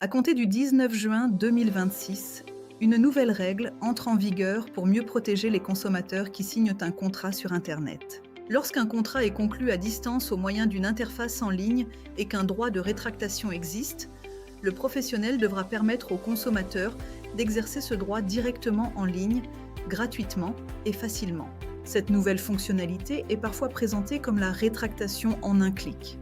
À compter du 19 juin 2026, une nouvelle règle entre en vigueur pour mieux protéger les consommateurs qui signent un contrat sur Internet. Lorsqu'un contrat est conclu à distance au moyen d'une interface en ligne et qu'un droit de rétractation existe, le professionnel devra permettre au consommateur d'exercer ce droit directement en ligne, gratuitement et facilement. Cette nouvelle fonctionnalité est parfois présentée comme la rétractation en un clic.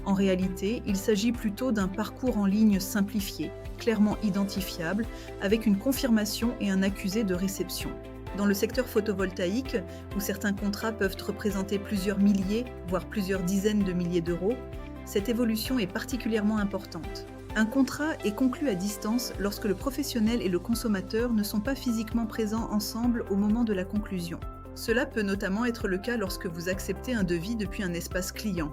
En réalité, il s'agit plutôt d'un parcours en ligne simplifié, clairement identifiable, avec une confirmation et un accusé de réception. Dans le secteur photovoltaïque, où certains contrats peuvent représenter plusieurs milliers, voire plusieurs dizaines de milliers d'euros, cette évolution est particulièrement importante. Un contrat est conclu à distance lorsque le professionnel et le consommateur ne sont pas physiquement présents ensemble au moment de la conclusion. Cela peut notamment être le cas lorsque vous acceptez un devis depuis un espace client,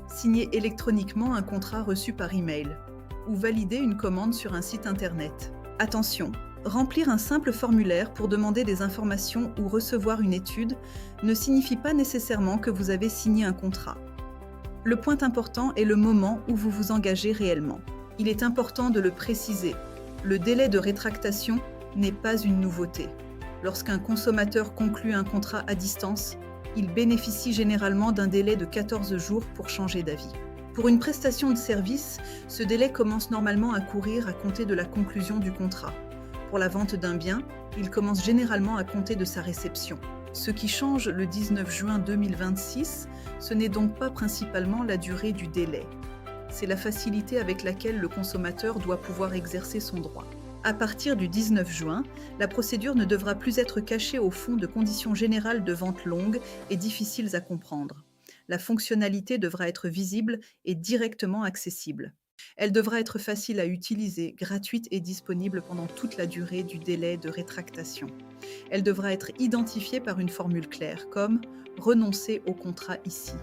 signer électroniquement un contrat reçu par email ou valider une commande sur un site internet. Attention, remplir un simple formulaire pour demander des informations ou recevoir une étude ne signifie pas nécessairement que vous avez signé un contrat. Le point important est le moment où vous vous engagez réellement. Il est important de le préciser. Le délai de rétractation n'est pas une nouveauté. Lorsqu'un consommateur conclut un contrat à distance, il bénéficie généralement d'un délai de 14 jours pour changer d'avis. Pour une prestation de service, ce délai commence normalement à courir à compter de la conclusion du contrat. Pour la vente d'un bien, il commence généralement à compter de sa réception. Ce qui change le 19 juin 2026, ce n'est donc pas principalement la durée du délai. C'est la facilité avec laquelle le consommateur doit pouvoir exercer son droit. À partir du 19 juin, la procédure ne devra plus être cachée au fond de conditions générales de vente longues et difficiles à comprendre. La fonctionnalité devra être visible et directement accessible. Elle devra être facile à utiliser, gratuite et disponible pendant toute la durée du délai de rétractation. Elle devra être identifiée par une formule claire, comme « renoncer au contrat ici ».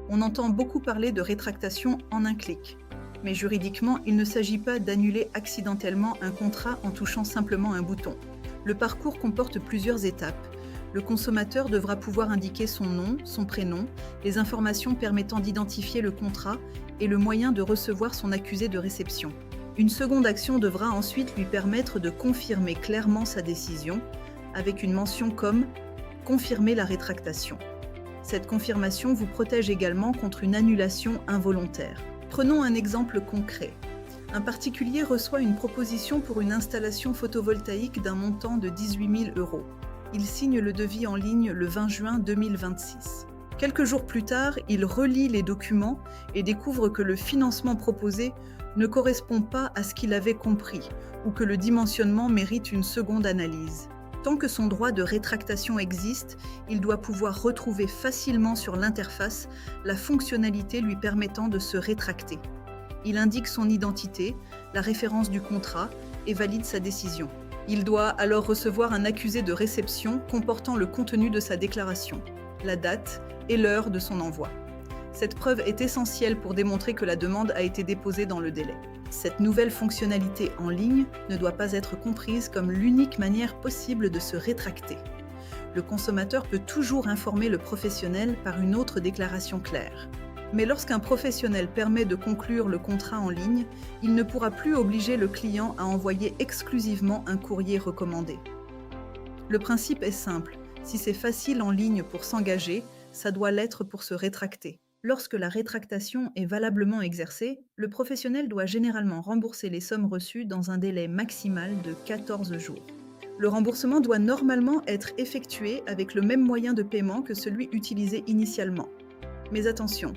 On entend beaucoup parler de rétractation en un clic. Mais juridiquement, il ne s'agit pas d'annuler accidentellement un contrat en touchant simplement un bouton. Le parcours comporte plusieurs étapes. Le consommateur devra pouvoir indiquer son nom, son prénom, les informations permettant d'identifier le contrat et le moyen de recevoir son accusé de réception. Une seconde action devra ensuite lui permettre de confirmer clairement sa décision, avec une mention comme « confirmer la rétractation ». Cette confirmation vous protège également contre une annulation involontaire. Prenons un exemple concret. Un particulier reçoit une proposition pour une installation photovoltaïque d'un montant de 18 000 euros. Il signe le devis en ligne le 20 juin 2026. Quelques jours plus tard, il relit les documents et découvre que le financement proposé ne correspond pas à ce qu'il avait compris ou que le dimensionnement mérite une seconde analyse. Tant que son droit de rétractation existe, il doit pouvoir retrouver facilement sur l'interface la fonctionnalité lui permettant de se rétracter. Il indique son identité, la référence du contrat et valide sa décision. Il doit alors recevoir un accusé de réception comportant le contenu de sa déclaration, la date et l'heure de son envoi. Cette preuve est essentielle pour démontrer que la demande a été déposée dans le délai. Cette nouvelle fonctionnalité en ligne ne doit pas être comprise comme l'unique manière possible de se rétracter. Le consommateur peut toujours informer le professionnel par une autre déclaration claire. Mais lorsqu'un professionnel permet de conclure le contrat en ligne, il ne pourra plus obliger le client à envoyer exclusivement un courrier recommandé. Le principe est simple, si c'est facile en ligne pour s'engager, ça doit l'être pour se rétracter. Lorsque la rétractation est valablement exercée, le professionnel doit généralement rembourser les sommes reçues dans un délai maximal de 14 jours. Le remboursement doit normalement être effectué avec le même moyen de paiement que celui utilisé initialement. Mais attention,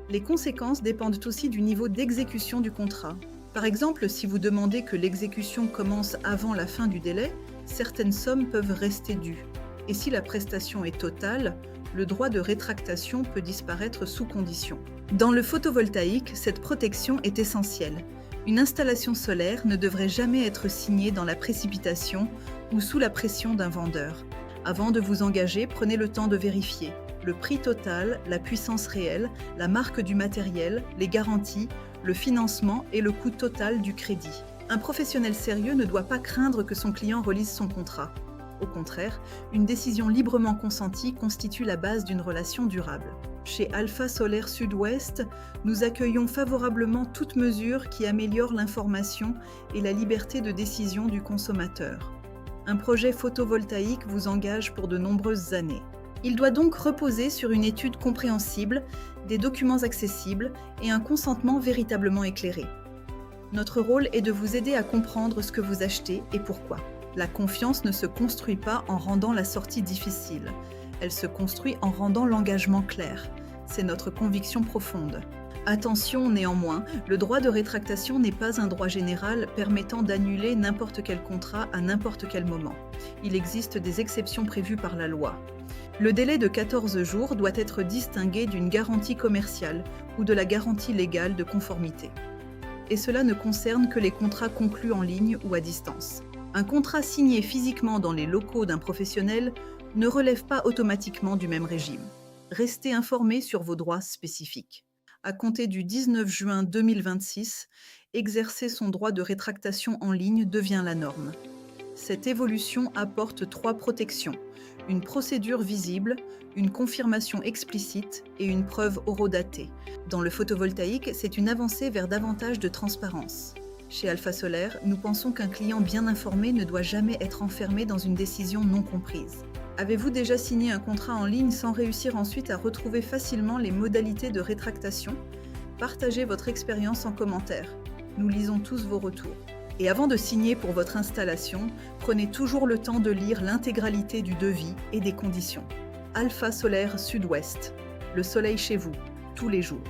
les conséquences dépendent aussi du niveau d'exécution du contrat. Par exemple, si vous demandez que l'exécution commence avant la fin du délai, certaines sommes peuvent rester dues. Et si la prestation est totale, le droit de rétractation peut disparaître sous condition. Dans le photovoltaïque, cette protection est essentielle. Une installation solaire ne devrait jamais être signée dans la précipitation ou sous la pression d'un vendeur. Avant de vous engager, prenez le temps de vérifier le prix total, la puissance réelle, la marque du matériel, les garanties, le financement et le coût total du crédit. Un professionnel sérieux ne doit pas craindre que son client relise son contrat. Au contraire, une décision librement consentie constitue la base d'une relation durable. Chez Alpha Solaire Sud-Ouest, nous accueillons favorablement toute mesure qui améliore l'information et la liberté de décision du consommateur. Un projet photovoltaïque vous engage pour de nombreuses années. Il doit donc reposer sur une étude compréhensible, des documents accessibles et un consentement véritablement éclairé. Notre rôle est de vous aider à comprendre ce que vous achetez et pourquoi. La confiance ne se construit pas en rendant la sortie difficile. Elle se construit en rendant l'engagement clair. C'est notre conviction profonde. Attention néanmoins, le droit de rétractation n'est pas un droit général permettant d'annuler n'importe quel contrat à n'importe quel moment. Il existe des exceptions prévues par la loi. Le délai de 14 jours doit être distingué d'une garantie commerciale ou de la garantie légale de conformité. Et cela ne concerne que les contrats conclus en ligne ou à distance. Un contrat signé physiquement dans les locaux d'un professionnel ne relève pas automatiquement du même régime. Restez informés sur vos droits spécifiques. À compter du 19 juin 2026, exercer son droit de rétractation en ligne devient la norme. Cette évolution apporte 3 protections: une procédure visible, une confirmation explicite et une preuve horodatée. Dans le photovoltaïque, c'est une avancée vers davantage de transparence. Chez Alpha Solaire, nous pensons qu'un client bien informé ne doit jamais être enfermé dans une décision non comprise. Avez-vous déjà signé un contrat en ligne sans réussir ensuite à retrouver facilement les modalités de rétractation? Partagez votre expérience en commentaire. Nous lisons tous vos retours. Et avant de signer pour votre installation, prenez toujours le temps de lire l'intégralité du devis et des conditions. Alpha Solaire Sud-Ouest. Le soleil chez vous, tous les jours.